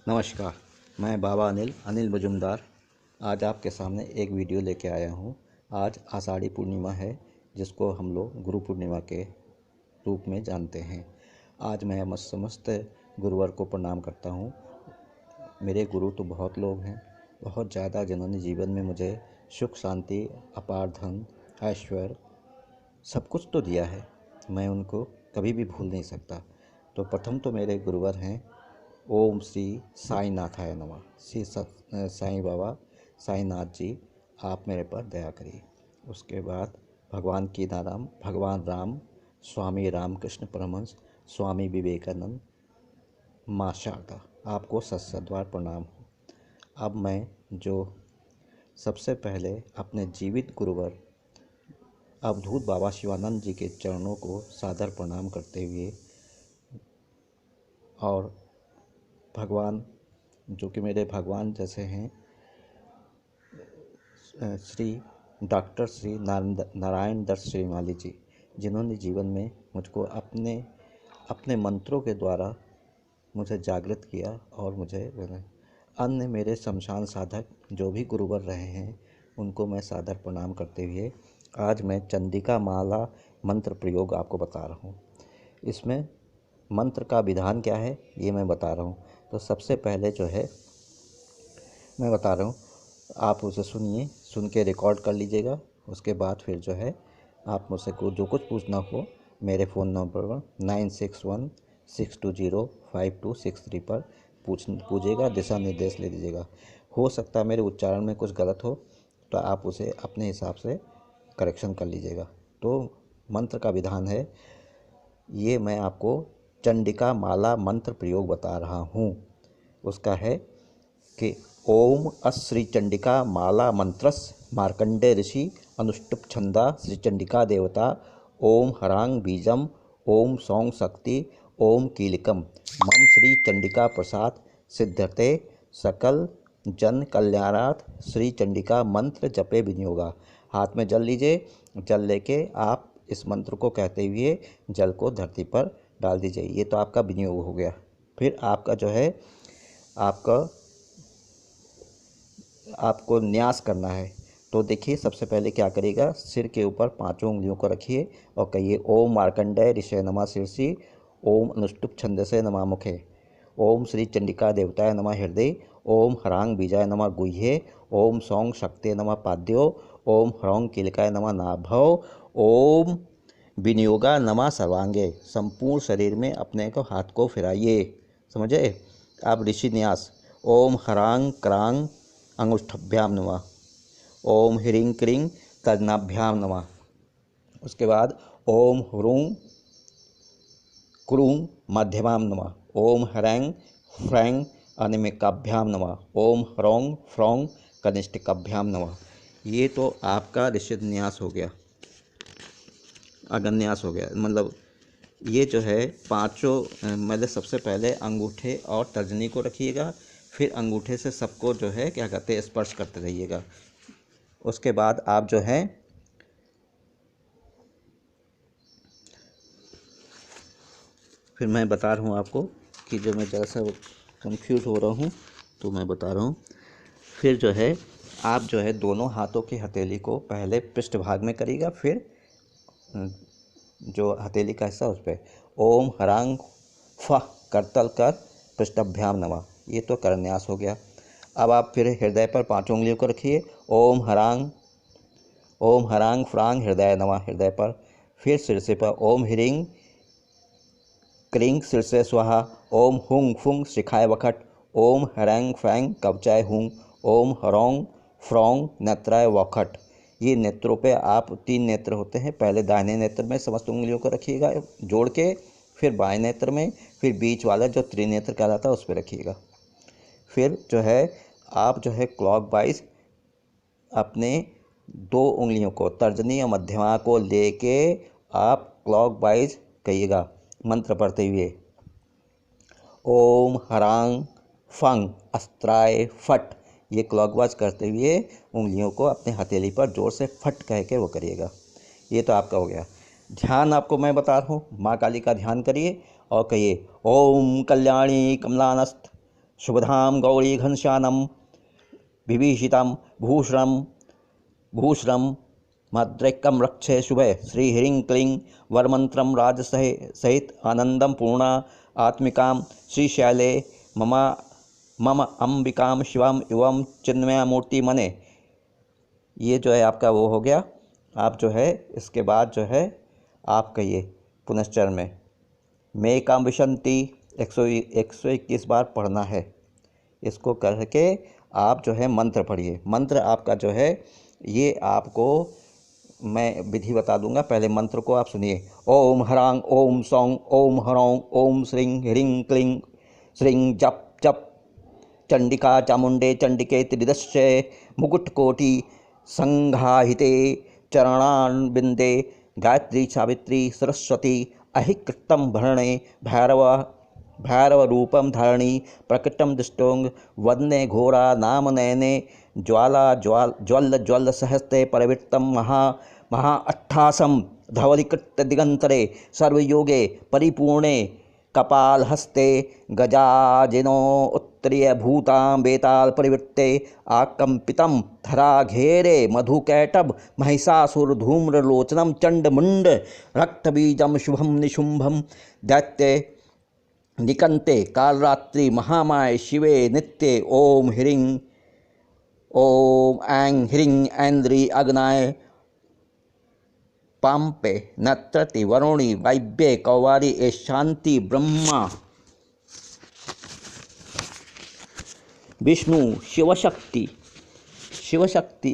नमस्कार। मैं बाबा अनिल मजुमदार आज आपके सामने एक वीडियो लेके आया हूँ। आज आषाढ़ी पूर्णिमा है, जिसको हम लोग गुरु पूर्णिमा के रूप में जानते हैं। आज मैं समस्त गुरुवर को प्रणाम करता हूँ। मेरे गुरु तो बहुत लोग हैं, बहुत ज़्यादा, जिन्होंने जीवन में मुझे सुख शांति, अपार धन, ऐश्वर्य सब कुछ तो दिया है। मैं उनको कभी भी भूल नहीं सकता। तो प्रथम तो मेरे गुरुवर हैं ओम श्री साईं नाथाय नमः। श्री साईं बाबा साईं नाथ जी, आप मेरे पर दया करिए। उसके बाद भगवान कीनाराम, भगवान राम, स्वामी रामकृष्ण परमहंस, स्वामी विवेकानंद, माँ शारदा, आपको सत्सद्वार प्रणाम हो। अब मैं जो सबसे पहले अपने जीवित गुरुवर अवधूत बाबा शिवानंद जी के चरणों को सादर प्रणाम करते हुए, और भगवान जो कि मेरे भगवान जैसे हैं, श्री डॉक्टर श्री नारायण दत्त श्रीमाली जी, जिन्होंने जीवन में मुझको अपने मंत्रों के द्वारा मुझे जागृत किया। और मुझे अन्य मेरे शमशान साधक जो भी गुरुवर रहे हैं, उनको मैं सादर प्रणाम करते हुए आज मैं चंडिका माला मंत्र प्रयोग आपको बता रहा हूँ। इसमें मंत्र का विधान क्या है ये मैं बता रहा हूँ। तो सबसे पहले जो है मैं बता रहा हूँ, आप उसे सुनिए, सुन के रिकॉर्ड कर लीजिएगा। उसके बाद फिर जो है आप मुझसे जो कुछ पूछना हो मेरे फ़ोन नंबर पर 9616205263 पर पूछिएगा, दिशा निर्देश ले लीजिएगा। हो सकता है मेरे उच्चारण में कुछ गलत हो, तो आप उसे अपने हिसाब से करेक्शन कर लीजिएगा। तो मंत्र का विधान है, ये मैं आपको चंडिका माला मंत्र प्रयोग बता रहा हूँ। उसका है कि ओम अश्री चंडिका माला मंत्रस मार्कंडे ऋषि अनुष्टुप छंदा श्री चंडिका देवता ओम हरांग बीजम ओम सौंग शक्ति ओम कीलिकम मम श्री चंडिका प्रसाद सिद्धते सकल जन कल्याणार्थ श्री चंडिका मंत्र जपे विनियोगा। हाथ में जल लीजिए। जल लेके आप इस मंत्र को कहते हुए जल को धरती पर डाल दीजिए। ये तो आपका विनियोग हो गया। फिर आपका जो है आपको न्यास करना है। तो देखिए, सबसे पहले क्या करिएगा, सिर के ऊपर पांचों उंगलियों को रखिए और कहिए ओम मार्कंडेय ऋषय नमः शीर्षि, ओम अनुष्टुप छंदसे नमः मुखे, ओम श्री चंडिका देवताय नमः हृदय, ओम हरांग बीजाय नमः गुह्ये, ओम सौंग शक्ते नमः पाद्यो, ओम ह्रौंग कीलिकाय नमः नाभव, ओम विनियोगा नमः सर्वांगे। संपूर्ण शरीर में अपने को हाथ को फिराइए। समझे? अब ऋषि न्यास, ओम हरांग क्रांग अंगुष्ठभ्याम नमः, ओम ह्रीं क्रीं कर्णाभ्याम नमः। उसके बाद ओम ह्रूं क्रूं मध्यमाम नमः, ओम ह्रैं फ्रैं अनिमिकाभ्याम नमः, ओम ह्रौं फ्रौं कनिष्ठिकाभ्याम नमः। ये तो आपका ऋषि न्यास हो गया, अगन्यास हो गया। मतलब ये जो है पांचों, मतलब सबसे पहले अंगूठे और तर्जनी को रखिएगा, फिर अंगूठे से सबको जो है क्या कहते हैं स्पर्श करते रहिएगा। उसके बाद आप जो है फिर मैं बता रहा हूँ आपको कि जो मैं जरा सा कंफ्यूज हो रहा हूँ, तो मैं बता रहा हूँ। फिर जो है आप जो है दोनों हाथों की हथेली को पहले पृष्ठभाग में करिएगा, फिर जो हथेली का हिस्सा उस पर ओम हरांग फ करतल कर पृष्ठभ्याम नमः। ये तो करन्यास हो गया। अब आप फिर हृदय पर पांचों उंगलियों को रखिए, ओम हरांग फ्रांग हृदय नमः, हृदय पर। फिर शीर्ष पर ओम ह्रीं क्रीं शीर्षे स्वाहा, ओम हुंग फुंग शिखाय वखट, ओम ह्रैं फैंग कवचाय हुंग, ओम ह्रौं फ्रौं नेत्राय वखट। ये नेत्रों पे आप 3 नेत्र होते हैं। पहले दाहिने नेत्र में समस्त उंगलियों को रखिएगा जोड़ के, फिर बाएं नेत्र में, फिर बीच वाला जो त्रिनेत्र कहलाता है उस पर रखिएगा। फिर जो है आप जो है क्लॉकवाइज अपने 2 उंगलियों को, तर्जनी और मध्यमा को लेके आप क्लॉकवाइज कहिएगा मंत्र पढ़ते हुए, ओम हरांग फंग अस्त्राय फट। ये क्लॉकवाइज करते हुए उंगलियों को अपने हथेली पर जोर से फट कह के वो करिएगा। ये तो आपका हो गया। ध्यान आपको मैं बता रहा हूँ, माँ काली का ध्यान करिए और कहिए ओम कल्याणी कमलानस्त शुभधाम गौरी घनश्यानम विभीषितम भूषणम माद्रैकम रक्षे शुभे श्री ह्रीं क्लीं वरमंत्रम राज सहित आनंदम पूर्णा आत्मिकाम श्रीशैले मम अंबिकाम शिवम एवं चिन्मया मूर्ति मने। ये जो है आपका वो हो गया। आप जो है इसके बाद जो है आप कहिए पुनश्चर में काम विशंति 121 बार पढ़ना है। इसको करके आप जो है मंत्र पढ़िए। मंत्र आपका जो है ये आपको मैं विधि बता दूंगा, पहले मंत्र को आप सुनिए। ओम हरांग ओम सौंग ओम हरौं ओम श्रीं ह्रीं क्लीं श्रीं जप जप चंडिका चामुंडे चंडिके त्रिदश्चे मुकुटकोटि संघाहिते चरणान्बिंदे गायत्री सावित्री सरस्वती अहिकृतं भरणे भैरव रूपम धारणी प्रकटम दृष्टोंग वदने घोरा नाम नयने ज्वल सहस्ते परिवृत्तम महा अट्ठासम धवलिकृत दिगंतरे सर्वयोगे परिपूर्णे कपालहस्ते गजाजिनो उत्तरीय भूतां बेताल परिवृत्ते आकंपितं धराघेरे मधुकैटभ महिषासुर धूम्रलोचनं चंडमुंड रक्तबीजं शुभं निशुंभं दैत्य निकंते कालरात्रि महामाय शिवे नित्ये ओम ह्रीं ओम ऐं ह्रीं ऐन्द्री अग्नाय पाम्पे नत्रति वरुणी वायव्ये कौवारी शांति ब्रह्मा विष्णु शिवशक्ति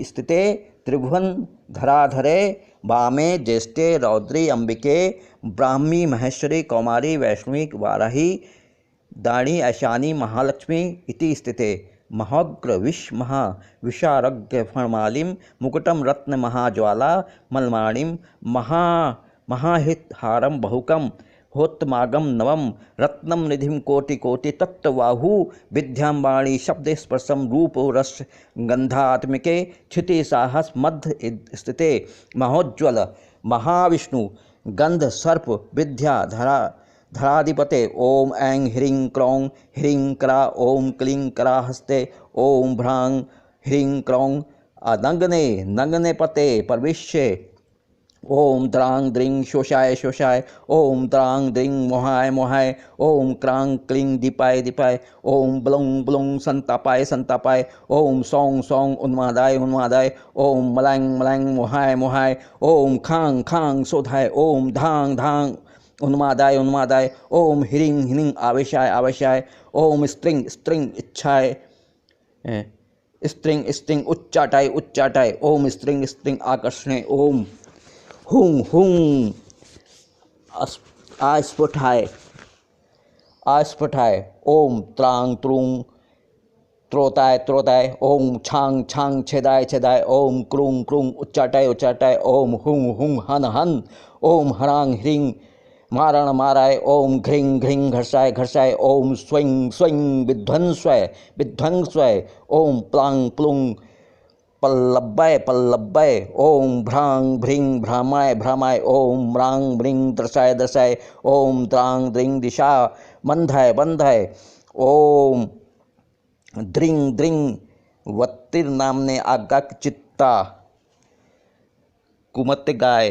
स्थिते त्रिभुवन धराधरे वामे ज्येष्ठे रौद्री अंबिके ब्राह्मी महेश्वरी कौमारी वैष्णवी वाराही दाणी ऐशानी महालक्ष्मी इति स्थिते महोग्र विशारग्य फणमालिं मुकुटम रत्न महाज्वाला मलमाणिं महाहितहारं बहुकं होत्तमागम नवम रत्नम निधिम कोटि कोटि तत्वाहु विद्यां वाणी शब्द स्पर्शम रूप रस गंधात्मिके क्षिति साहस मध्य स्थिते महोज्वल महाविष्णु गंध सर्प विद्या धराधिपते ओम ऐं ह्रीं क्रौं ह्रीं क्रा ओम क्लीं क्रा हस्ते ओम भ्रां ह्रीं क्रौं नंगने पते प्रविश्य ओम द्रांग द्रिंग शोषाय ओम द्रांग द्रिंग मोहाय ओम क्रांग क्लिंग दीपाय ओम ब्लुंग संतापाय ओम सौंग उन्मादाय ओम मलैंग मोहाय ओम खांग शोधाय ओम धांग उन्मादाय ओम ह्रीं आवेशाय ओम स्त्रिंग इच्छाय स्त्रिंग उच्चाटाय ओम स्त्रिंग आकर्षणे ओम हुं आस्फुटाय ओम त्रांग त्रुंग त्रोताय ओम छांग छेदाय ओम क्रूंग उच्चाटाय ओम हुं हन ओम हरांग ह्रीं माराय ओम घ्रीं घर्षाय ओम स्वं विध्वंसय ओम प्लांग प्लुंग पल्लवय ओम भ्रांग भ्रीं भ्रामाय ओम म्रांग म्रीं दर्शाय ओम द्रांग द्रिंग दिशा बंधाय ओम द्रिंग वत्तिर्नाम्ने आगाक चित्ता कुमतिगाय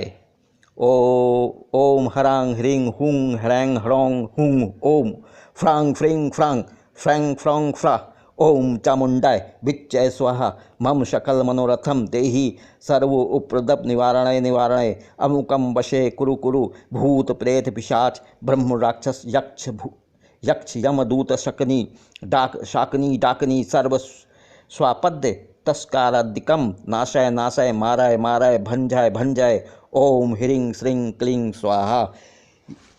ओम हरांग ह्रीं हुं ह्रैंग ह्रौं हुं ओम फ्रांग फ्रौंग फ्रा ओम चामुंडाय विच्चय स्वाहा मम शकल मनोरथम देहि सर्व उपद्रव निवारणे अमुकम वशे कुरु भूत प्रेत पिशाच ब्रह्म राक्षस यक्ष यमदूत शाकनी डाकनी सर्व स्वापद्य तस्कारादिकम नाशाय माराय भंजाय ओम ह्रीं श्रीं क्लीं स्वाहा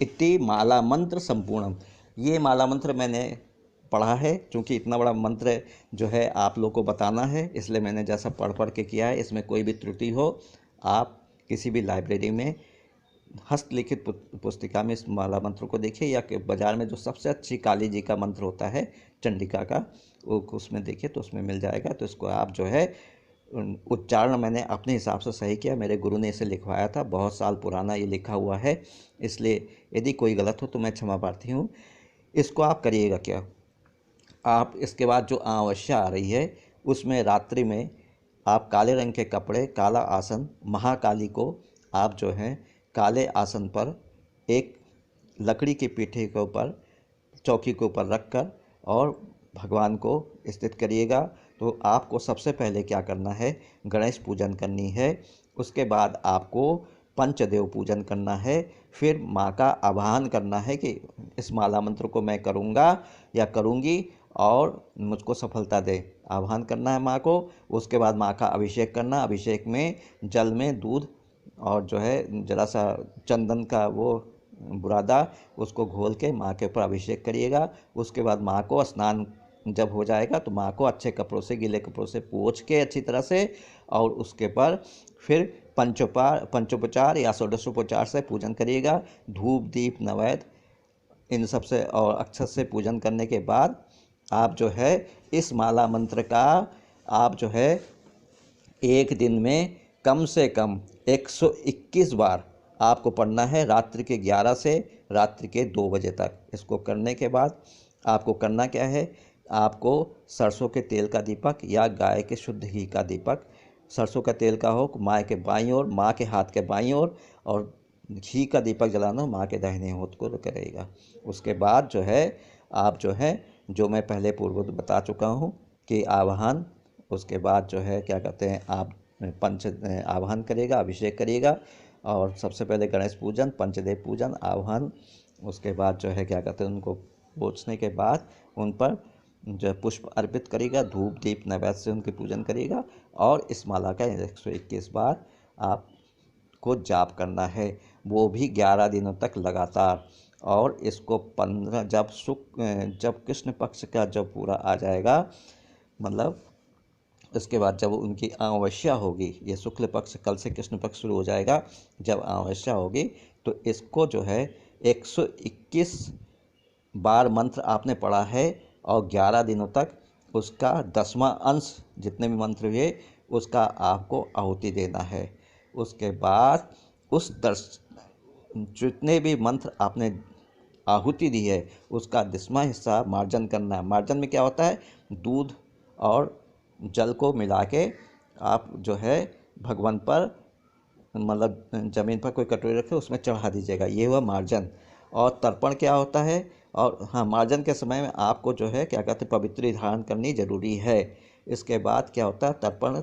इति माला मंत्र संपूर्णम। ये माला मंत्र मैंने पढ़ा है, क्योंकि इतना बड़ा मंत्र जो है आप लोग को बताना है, इसलिए मैंने जैसा पढ़ के किया है। इसमें कोई भी त्रुटि हो आप किसी भी लाइब्रेरी में हस्तलिखित पुस्तिका में इस माला मंत्र को देखिए, या बाज़ार में जो सबसे अच्छी काली जी का मंत्र होता है चंडिका का, वो उसमें देखिए तो उसमें मिल जाएगा। तो इसको आप जो है उच्चारण मैंने अपने हिसाब से सही किया, मेरे गुरु ने इसे लिखवाया था, बहुत साल पुराना ये लिखा हुआ है, इसलिए यदि कोई गलत हो तो मैं क्षमा प्रार्थी हूँ। इसको आप करिएगा क्या, आप इसके बाद जो अमावस्या आ रही है उसमें रात्रि में आप काले रंग के कपड़े, काला आसन, महाकाली को आप जो है काले आसन पर एक लकड़ी की पीठे के ऊपर, चौकी के ऊपर रख कर और भगवान को स्थित करिएगा। तो आपको सबसे पहले क्या करना है, गणेश पूजन करनी है। उसके बाद आपको पंचदेव पूजन करना है। फिर माँ का आवाहन करना है कि इस माला मंत्र को मैं करूँगा या करूँगी और मुझको सफलता दे। आह्वान करना है माँ को। उसके बाद माँ का अभिषेक करना। अभिषेक में जल में दूध और जो है जरा सा चंदन का वो बुरादा, उसको घोल के माँ के ऊपर अभिषेक करिएगा। उसके बाद माँ को स्नान जब हो जाएगा तो माँ को अच्छे कपड़ों से, गीले कपड़ों से पोंछ के अच्छी तरह से, और उसके पर फिर पंचोपचार या षोडशोपचार से पूजन करिएगा। धूप, दीप, नैवेद्य इन सब से और अक्षत से पूजन करने के बाद आप जो है इस माला मंत्र का आप जो है एक दिन में कम से कम 121 बार आपको पढ़ना है, रात्रि के 11 से रात्रि के 2 बजे तक। इसको करने के बाद आपको करना क्या है, आपको सरसों के तेल का दीपक या गाय के शुद्ध घी का दीपक, सरसों का तेल का हो माँ के बाईं ओर, माँ के हाथ के बाईं ओर, और घी का दीपक जलाना माँ के दाहिने हाथ को करेगा। उसके बाद जो है आप जो है जो मैं पहले पूर्व बता चुका हूँ कि आवाहन, उसके बाद जो है क्या कहते हैं आप आवाहन करिएगा, अभिषेक करिएगा। और सबसे पहले गणेश पूजन, पंचदेव पूजन, आवाहन, उसके बाद जो है क्या कहते हैं उनको पूछने के बाद उन पर जो पुष्प अर्पित करिएगा, धूप दीप नैवेद्य से उनकी पूजन करिएगा। और इस माला का 121 बार आपको जाप करना है, वो भी 11 दिनों तक लगातार। और इसको 15 जब कृष्ण पक्ष का जब पूरा आ जाएगा, मतलब इसके बाद जब उनकी अमावस्या होगी, ये शुक्ल पक्ष कल से कृष्ण पक्ष शुरू हो जाएगा, जब अमावस्या होगी तो इसको जो है 121 बार मंत्र आपने पढ़ा है और 11 दिनों तक उसका 10वां अंश जितने भी मंत्र हुए उसका आपको आहुति देना है। उसके बाद उस जितने भी मंत्र आपने आहुति दी है उसका 10वां हिस्सा मार्जन करना है। मार्जन में क्या होता है, दूध और जल को मिला के आप जो है भगवान पर, मतलब ज़मीन पर कोई कटोरी रखे उसमें चढ़ा दीजिएगा, ये हुआ मार्जन। और तर्पण क्या होता है, और हाँ, मार्जन के समय में आपको जो है क्या कहते हैं पवित्री धारण करनी जरूरी है। इसके बाद क्या होता है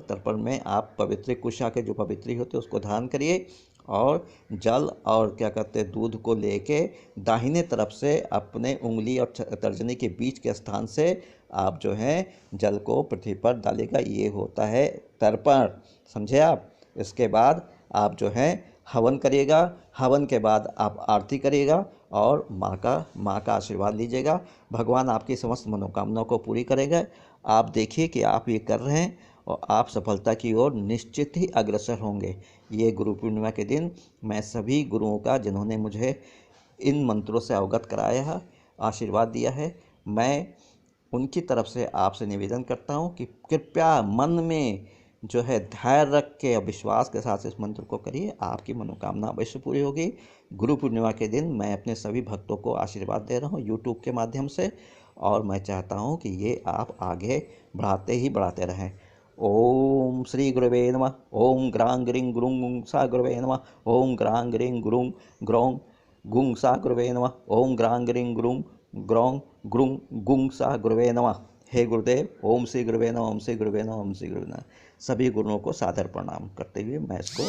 तर्पण में आप पवित्री कुशा के जो पवित्री होते हैं उसको धारण करिए, और जल और क्या कहते हैं दूध को लेके दाहिने तरफ से अपने उंगली और तर्जनी के बीच के स्थान से आप जो है जल को पृथ्वी पर डालेगा, ये होता है तर्पण, समझे आप। इसके बाद आप जो है हवन करिएगा। हवन के बाद आप आरती करिएगा और माँ का आशीर्वाद लीजिएगा। भगवान आपकी समस्त मनोकामनाओं को पूरी करेगा। आप देखिए कि आप ये कर रहे हैं और आप सफलता की ओर निश्चित ही अग्रसर होंगे। ये गुरु पूर्णिमा के दिन मैं सभी गुरुओं का, जिन्होंने मुझे इन मंत्रों से अवगत कराया है, आशीर्वाद दिया है, मैं उनकी तरफ से आपसे निवेदन करता हूँ कि कृपया मन में जो है धैर्य रख के और विश्वास के साथ इस मंत्र को करिए, आपकी मनोकामना अवश्य पूरी होगी। गुरु पूर्णिमा के दिन मैं अपने सभी भक्तों को आशीर्वाद दे रहा हूँ यूट्यूब के माध्यम से, और मैं चाहता हूँ कि ये आप आगे बढ़ाते रहें। ओम श्री गुरुवे नमः। ओम ग्रां ग्रीं गुरुं गुं सा गुरुवे नमः। ओम ग्रां ग्रीं गुरुं ग्रौं गुं सा गुरुवे नमः। ओम ग्रां ग्रीं गुरुं ग्रौं गुरुं गुं सा गुरुवे नमः। हे गुरुदेव, ओम श्री गुरुवे नमः, ओम श्री गुरुवे नमः, ओम श्री गुरुवे नमः। सभी गुरुओं को सादर प्रणाम करते हुए मैं इसको